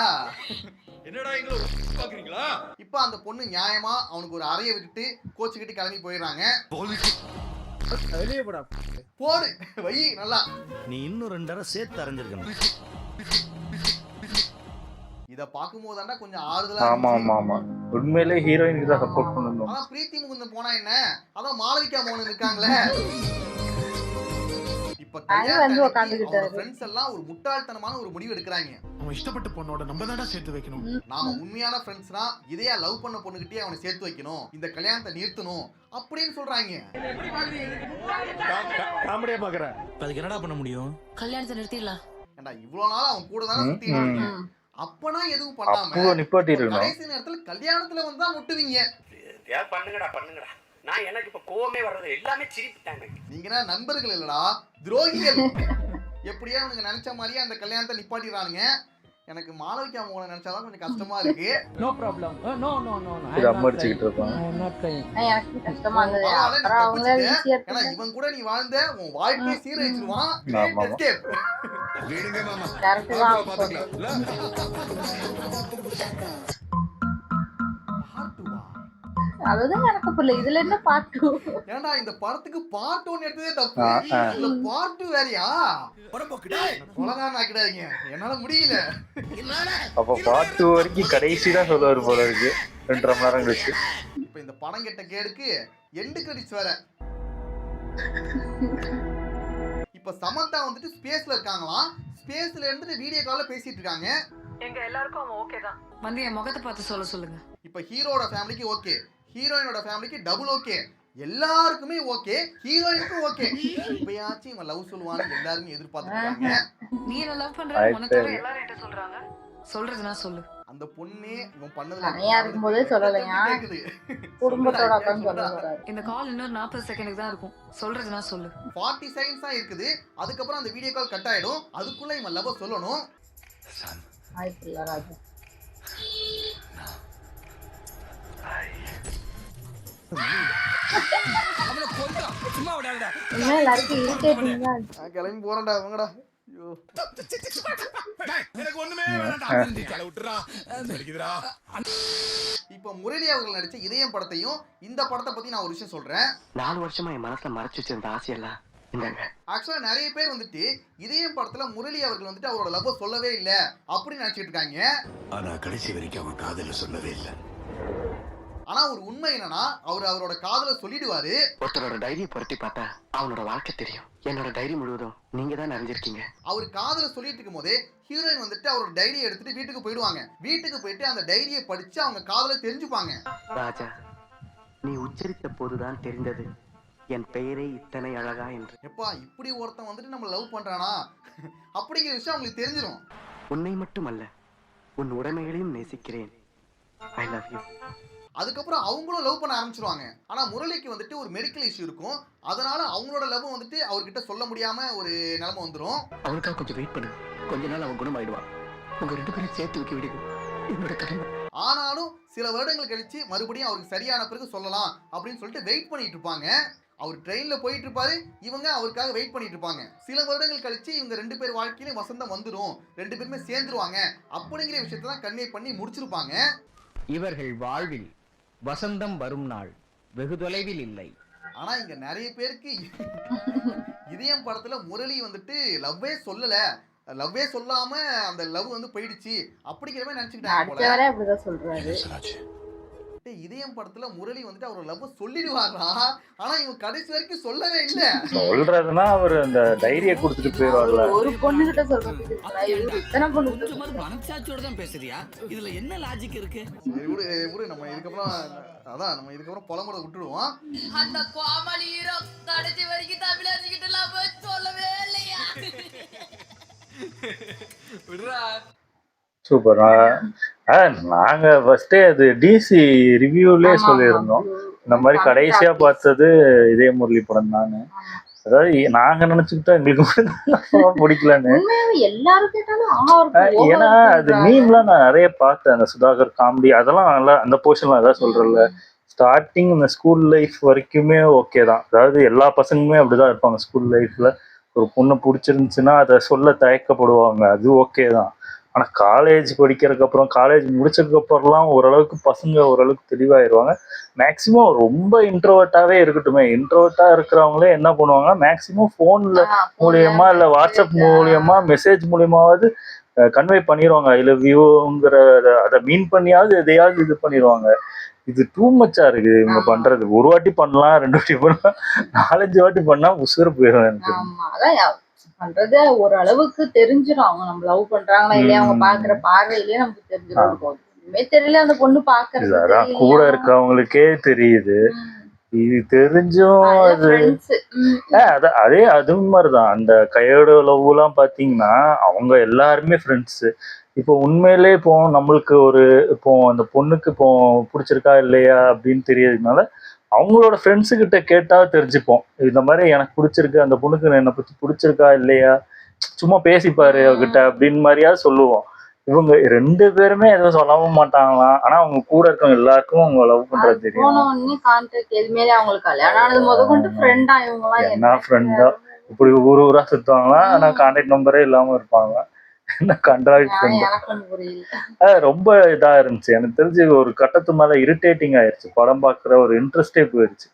J: என்னடா எங்களை பாக்குறீங்களா?
D: இப்ப அந்த பொண்ணு நியாயமா அவனுக்கு ஒரு அறையை விட்டுட்டு கோச்சுக்கிட்டு கிளம்பி போயிடுறாங்க.
J: வெளியே போடா.
D: போடு வை நல்லா.
E: நீ இன்னும் 2 தடவை சேர்த்து அறிஞ்சிருக்கணும்.
D: இத பாக்கும்போதாண்டா கொஞ்சம் ஆறுதலா.
C: ஆமா உண்மையிலே ஹீரோயினுக்கு தான் சப்போர்ட் பண்ணணும்.
D: ஆனா பிரீத்தி முகுந்தன் போனா என்ன, அதான் மாளவிகா மோகனன் இருக்காங்களே. இப்ப ஃப்ரெண்ட்ஸ் எல்லாம் ஒரு முட்டாள்தனமான ஒரு முடிவு எடுக்கிறாங்க.
A: அவன் இஷ்டப்பட்ட பொண்ணோட நம்ம தான்டா சேர்த்து வைக்கணும்.
D: நாம உண்மையான ஃப்ரெண்ட்ஸ்னா இதையா லவ் பண்ண பொண்ணுகிட்டே அவனை சேர்த்து வைக்கணும், இந்த கல்யாணத்தை நிறுத்தணும் அப்படின்னு சொல்றாங்க.
J: காமெடியா பாக்குற.
E: அதுக்கு என்னடா பண்ண முடியும்?
H: கல்யாணத்தை நிறுத்திடலாம்.
D: ஏண்டா இவ்வளவு நாளா அவன் கூட தானே சுத்திட்டு இருக்கீங்க, அப்பனா எதுவும் பண்ணாம கடைசி நேரத்துல கல்யாணத்துல வந்தா முட்டுவீங்க.
J: பண்ணுங்கடா. நான் எனக்கு இப்ப கோவமே வர்றது எல்லாமே சிரிப்புட்டாங்க.
D: நீங்க நண்பர்கள் இல்லடா, துரோகிகள். எப்படியா அவனுங்க நினைச்ச மாதிரியே அந்த கல்யாணத்தை நிப்பாட்டிடுறானுங்க. எனக்கு மாளவிகா மோகனை நினைச்சாதான் கொஞ்சம் கஷ்டமா இருக்கு.
J: No problem. நோ
C: இது அம்மடிச்சிட்டு இருப்பான்.
B: எனக்கு கஷ்டமா இருந்தது. அப்புறம் அவங்கள ஈஸியா
D: ஏன்னா இவன் கூட நீ வாழ்ந்த உன் வாழ்க்கையை சீரழிச்சிடுவான்.
A: விடுங்க மாமா.
B: கரெக்ட் தான். அதுதான் எனக்கு புரியல, இதுல என்ன பார்ட் 2?
D: ஏன்டா இந்த படத்துக்கு பார்ட் 1 எடுத்ததே தப்பு, இந்த பார்ட் 2 வேறயா? கொலகாரன் ஆக்கிடாதீங்க, என்னால முடியல.
C: அப்ப பார்ட் 2 வரைக்கும் கடைசி தான் சொல்லுவாரு போல இருக்கு 2.5 மணி நேரம் கழிச்சு.
D: இப்ப இந்த படம் கெட்ட கேடுக்கு எண்டு கிரெடிட்ஸ் வேற. இப்ப சமந்தா வந்துட்டு ஸ்பேஸ்ல இருக்காங்களாம். ஸ்பேஸ்ல இருந்துட்டு வீடியோ கால்ல பேசிட்டு இருக்காங்க.
H: எங்க எல்லாருக்கும் அவன் ஓகே தான். வந்து என் முகத்தை பார்த்து சொல்ல சொல்லுங்க.
D: இப்ப ஹீரோட ஃபேமிலிக்கு ஓகே, ஹீரோயினோட ஃபேமிலிக்கு டபுள் ஓகே, எல்லாருக்குமே ஓகே, ஹீரோயினுக்கும் ஓகே. இப்பயாச்சும் இவன் லவ் சொல்லுவான்னு எல்லாருமே எதிர்பார்த்துருக்காங்க.
H: நீ என்ன லவ் பண்ற உனக்கு எல்லாரும் என்ன சொல்றாங்க? சொல்றதுனா சொல்லு.
D: அந்த பொண்ணே இவன் பண்ணதுல
B: தனியா இருக்கும்போதே சொல்லலையா? குடும்பத்தோட உட்கார்ந்து சொல்றாரு.
H: இந்த கால் இன்னொரு 40 செகண்டுக்கு தான் இருக்கும். சொல்றதுனா சொல்லு.
D: 40 செகண்ட்ஸ் தான் இருக்குது. அதுக்கப்புறம் அந்த வீடியோ கால் கட் ஆயிடும். அதுக்குள்ள இவன் லவ் சொல்லணும்.
B: வாய்ப்பு இல்ல ராஜா.
J: சும்மா விடாதடா.
B: இன்னும் எல்லாருக்கும் இரிட்டேட்டிங்கா இருக்கு.
D: நான் கிளம்பி போறேன்டா அவங்கடா. ஐயோ
J: எனக்கு ஒண்ணுமே வேண்டாம். விட்டுறா. சரிக்குதுடா.
D: இப்ப முரளி அவர்கள் நடிச்ச இதயம் படத்தையும் இந்த படத்தை பத்தி நான் ஒரு விஷயம் சொல்றேன்.
J: 4 வருஷமா என் மனசுல மறைச்சு வச்சிருந்த ஆசையெல்லாம் இந்தாங்க.
D: ஆக்சுவலா நிறைய பேர் வந்துட்டு இதயம் படத்துல முரளி அவர்கள் வந்துட்டு அவரோட லவ் சொல்லவே இல்ல அப்படின்னு நினைச்சிட்டு இருக்காங்க.
F: ஆனா கடைசி வரைக்கும் அவன் காதல சொல்லவே இல்லை.
D: ஆனா ஒரு உண்மை என்னன்னா அவரோட காதல சொல்லிடுவாரு.
J: ஒருத்தரோட டைரியை புரட்டி பார்த்தா அவனோட வாழ்க்கை தெரியும். என்னோட டைரி முழுவதும் நீங்க தான் அறிஞ்சிருக்கீங்க.
D: அவர் காதல சொல்லிட்டு இருக்கும் போதே ஹீரோயின் வந்துட்டு அவரோட டைரியை எடுத்துட்டு வீட்டுக்கு போயிடுவாங்க. வீட்டுக்கு போயிட்டு அந்த டைரியை படிச்சு அவங்க காதல தெரிஞ்சுப்பாங்க.
J: ராஜா, நீ உச்சரித்த போதுதான் தெரிந்தது என் பெயரே இத்தனை அழகா என்று.
D: எப்பா இப்படி ஒருத்தன் வந்துட்டு நம்ம லவ் பண்றானா அப்படிங்கிற விஷயம் அவங்களுக்கு தெரிஞ்சிடும்.
J: உன்னை மட்டுமல்ல உன் உடைமைகளையும் நேசிக்கிறேன். I love you.
D: அதுக்கப்புறம் அவங்களும் லவ் பண்ண ஆரம்பிச்சிருவாங்க. ஆனா முரளிக்கு வந்துட்டு ஒரு மெடிக்கல் இஷ்யூ இருக்கும். அதனால அவங்களோட லவ் வந்துட்டு அவர்கிட்ட சொல்ல முடியாம ஒரு நிலைமை வந்துடும்.
J: அவனுக்காக கொஞ்சம் வெயிட் பண்ணு. கொஞ்ச நாள் அவன் குணமாயிடுவான். உங்க 2 பேரும் சேர்த்து வைக்க விடுங்க. என்னோட கடமை.
D: ஆனாலும் சில வருடங்கள் கழிச்சு மறுபடியும் அவருக்கு சரியான பிறகு சொல்லலாம் அப்படின்னு சொல்லிட்டு வெயிட் பண்ணிட்டு இருப்பாங்க. அவர் ட்ரெயின்ல போயிட்டு இருப்பாரு. இவங்க அவருக்காக வெயிட் பண்ணிட்டு இருப்பாங்க. சில வருடங்கள் கழிச்சு இவங்க 2 பேர் வாழ்க்கையிலும் வசந்தம் வந்துடும். 2 பேருமே சேர்ந்துருவாங்க அப்படிங்கிற விஷயத்தை தான் கன்வே பண்ணி முடிச்சிருப்பாங்க.
J: இவர்கள் வாழ்வில் வசந்தம் வரும் நாள் வெகு தொலைவில் இல்லை.
D: ஆனா இங்க நிறைய பேருக்கு இதயம் படத்துல முரளி வந்துட்டு லவ்வே சொல்லல, லவ்வே சொல்லாம அந்த லவ் வந்து போயிடுச்சு அப்படிங்கிற மாதிரி நினைச்சுக்கிட்டாங்க போல.
B: அடுத்தவரே அப்படிதான் சொல்றாரு.
D: இதயம் படத்துல முரளி வந்துட்டு அவர் லவ் சொல்லிடுவாரா? ஆனா இவங்க கடைசி வரைக்கும் சொல்லவே இல்ல.
C: சொல்றதுன்னா அவர் அந்த டைரியை கொடுத்துட்டு போயிடுவார்ல.
B: ஒரு பொண்ணு கிட்ட சொல்றது இத்தனை பொண்ணு
E: மனசாட்சியோட தான் பேசுறியா? இதுல என்ன லாஜிக் இருக்கு?
D: சரி விடு நம்ம இதுக்கப்புறம் அதான் நம்ம இதுக்கப்புறம் புலம்பட விட்டுடுவோம்.
I: அந்த கோமாளி ஹீரோ கடைசி வரைக்கும் தமிழர்கிட்ட லவ் சொல்லவே இல்லையா?
J: விடுறா.
C: சூப்பர். நாங்க ஃபர்ஸ்டே அது டிசி ரிவ்யூலே சொல்லியிருந்தோம். இந்த மாதிரி கடைசியா பார்த்தது இதே முரளி படம் தானே. அதாவது நாங்க நினைச்சுக்கிட்டோம் எங்களுக்கு பிடிக்கலன்னு.
B: எல்லாரும் கேட்டாலும்
C: ஏன்னா அது மீம்லாம் நான் நிறைய பார்த்தேன். அந்த சுதாகர் காமெடி அதெல்லாம் நல்லா, அந்த போர்ஷன்லாம் அதான் சொல்றேன்ல. ஸ்டார்டிங் இந்த ஸ்கூல் லைஃப் வரைக்குமே ஓகே தான். அதாவது எல்லா பசங்களுமே அப்படிதான் இருப்பாங்க. ஸ்கூல் லைஃப்ல ஒரு பொண்ணு பிடிச்சிருந்துச்சுன்னா அதை சொல்ல தயக்கப்படுவாங்க. அது ஓகே தான். ஆனால் காலேஜ் படிக்கிறதுக்கப்புறம், காலேஜ் முடிச்சதுக்கப்புறம்லாம் ஓரளவுக்கு பசங்க ஓரளவுக்கு தெளிவாயிருவாங்க. மேக்சிமம் ரொம்ப இன்ட்ரோவர்ட்டாகவே இருக்கட்டுமே, இன்ட்ரோவர்ட்டாக இருக்கிறவங்களே என்ன பண்ணுவாங்க, மேக்சிமம் ஃபோனில் மூலியமாக இல்லை வாட்ஸ்அப் மூலியமாக மெசேஜ் மூலியமாவது கன்வே பண்ணிடுவாங்க ஐ லவ் யூங்கிற. அதை மீன் பண்ணியாவது எதையாவது இது பண்ணிடுவாங்க. இது டூ மச்சா இருக்கு இவங்க பண்றது. ஒரு வாட்டி பண்ணலாம், 2 வாட்டி பண்ணலாம், 4-5 வாட்டி பண்ணா உசுறு போயிடும் எனக்கு.
B: பண்றது ஒரு அளவுக்கு தெரிஞ்சிடும். அவங்க நம்ம லவ் பண்றாங்களா இல்லையா அவங்க பாக்குற பார்வையிலேயே நமக்கு தெரிஞ்சிடும். எதுவுமே தெரியல அந்த பொண்ணு பாக்குறது.
C: அதான் கூட இருக்கவங்களுக்கே தெரியுது. இது தெரிஞ்சும் அதே அது மாதிரிதான். அந்த கையோட லவ் எல்லாம் பாத்தீங்கன்னா அவங்க எல்லாருமே ஃப்ரெண்ட்ஸ். இப்போ உண்மையிலே இப்போ நம்மளுக்கு இப்போ அந்த பொண்ணுக்கு இப்போ பிடிச்சிருக்கா இல்லையா அப்படின்னு தெரியறதுனால அவங்களோட ஃப்ரெண்ட்ஸு கிட்ட கேட்டா தெரிஞ்சுப்போம். இந்த மாதிரி எனக்கு பிடிச்சிருக்கு, அந்த பொண்ணுக்கு என்னை பத்தி பிடிச்சிருக்கா இல்லையா, சும்மா பேசிப்பாரு அவகிட்ட அப்படின்னு மாதிரியாவது சொல்லுவோம். இவங்க 2 பேருமே எதுவும் சொல்லவும் மாட்டாங்களாம். ஆனா அவங்க கூட இருக்கவங்க எல்லாருக்கும் அவங்க லவ் பண்றது தெரியும்.
B: அவங்களுக்கு கல்யாணம் ஆனது முதற்கொண்டு ஃப்ரெண்டா இவங்க
C: என்ன ஃப்ரெண்டா இப்படி ஊரா சுத்துவாங்களா. ஆனா கான்டாக்ட் நம்பரே இல்லாம இருப்பாங்க. என்ன கண்ட்ராக்ட் ரொம்ப இதா இருந்துச்சு. எனக்கு தெரிஞ்சு ஒரு கட்டத்து மேல இரிட்டேட்டிங் ஆயிடுச்சு. படம் பாக்குற ஒரு இன்ட்ரெஸ்டே போயிடுச்சு.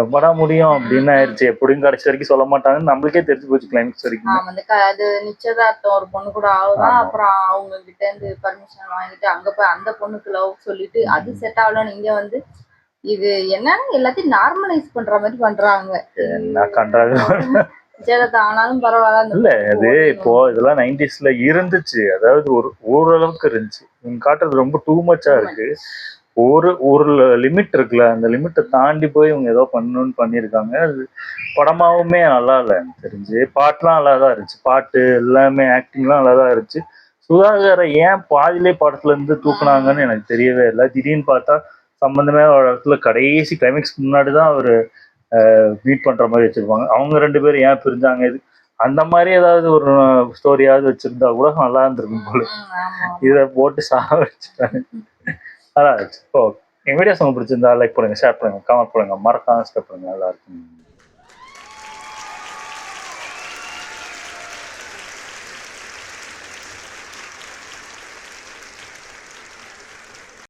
C: எப்படா முடியும் அப்படின்னு ஆயிடுச்சு. எப்படியும் கடைசி வரைக்கும் சொல்ல மாட்டாங்கன்னு நம்மளுக்கே தெரிஞ்சு போச்சு கிளைமேக்ஸ் வரைக்கும்.
B: அது நிச்சயதார்த்தம் ஒரு பொண்ணு கூட ஆகுதான். அப்புறம் அவங்க கிட்ட இருந்து பர்மிஷன் வாங்கிட்டு அங்க போய் அந்த பொண்ணுக்கு லவ் சொல்லிட்டு அது செட் ஆகலன்னு இங்க வந்து இது என்னன்னா எல்லாத்தையும் நார்மலைஸ் பண்ற மாதிரி பண்றாங்க.
C: என்ன கண்டாங்க
B: விஜயலலிதா ஆனாலும் பரவாயில்ல. அந்த
C: இல்ல அது இப்போ இதெல்லாம் 90sல இருந்துச்சு, அதாவது ஒரு ஓரளவுக்கு இருந்துச்சு. இவங்க காட்டுறது ரொம்ப டூ மச்சா இருக்கு. ஒரு ஒரு லிமிட் இருக்குல்ல, அந்த லிமிட்டை தாண்டி போய் இவங்க ஏதோ பண்ணணும்னு பண்ணியிருக்காங்க. அது படமாவுமே நல்லா இல்லை எனக்கு தெரிஞ்சு. பாட்டுலாம் நல்லா தான் இருந்துச்சு, பாட்டு எல்லாமே ஆக்டிங்லாம் நல்லா தான் இருந்துச்சு. சுதாகரை ஏன் பாதியிலே படத்துல இருந்து தூக்குனாங்கன்னு எனக்கு தெரியவே இல்லை. திடீர்னு பார்த்தா சம்பந்தமே ஒரு இடத்துல கடைசி கிளைமேக்ஸ் முன்னாடி தான் அவர் மீட் பண்ற மாதிரி வச்சிருப்பாங்க. அவங்க 2 பேரும் ஏன் பிரிஞ்சாங்க, இது அந்த மாதிரி ஏதாவது ஒரு ஸ்டோரியாவது வச்சிருந்தா கூட நல்லா இருந்திருக்கும் போல. இதை போட்டு சாவடிச்சுட்டாங்க. நல்லா இருந்துச்சு. ஓ, என் வீடியோஸ் உங்களுக்கு பிடிச்சிருந்தா லைக் பண்ணுங்க, ஷேர் பண்ணுங்க, கமெண்ட் பண்ணுங்க, மறக்காம சப்ஸ்கிரைப் பண்ணுங்க. நல்லா இருக்கும்.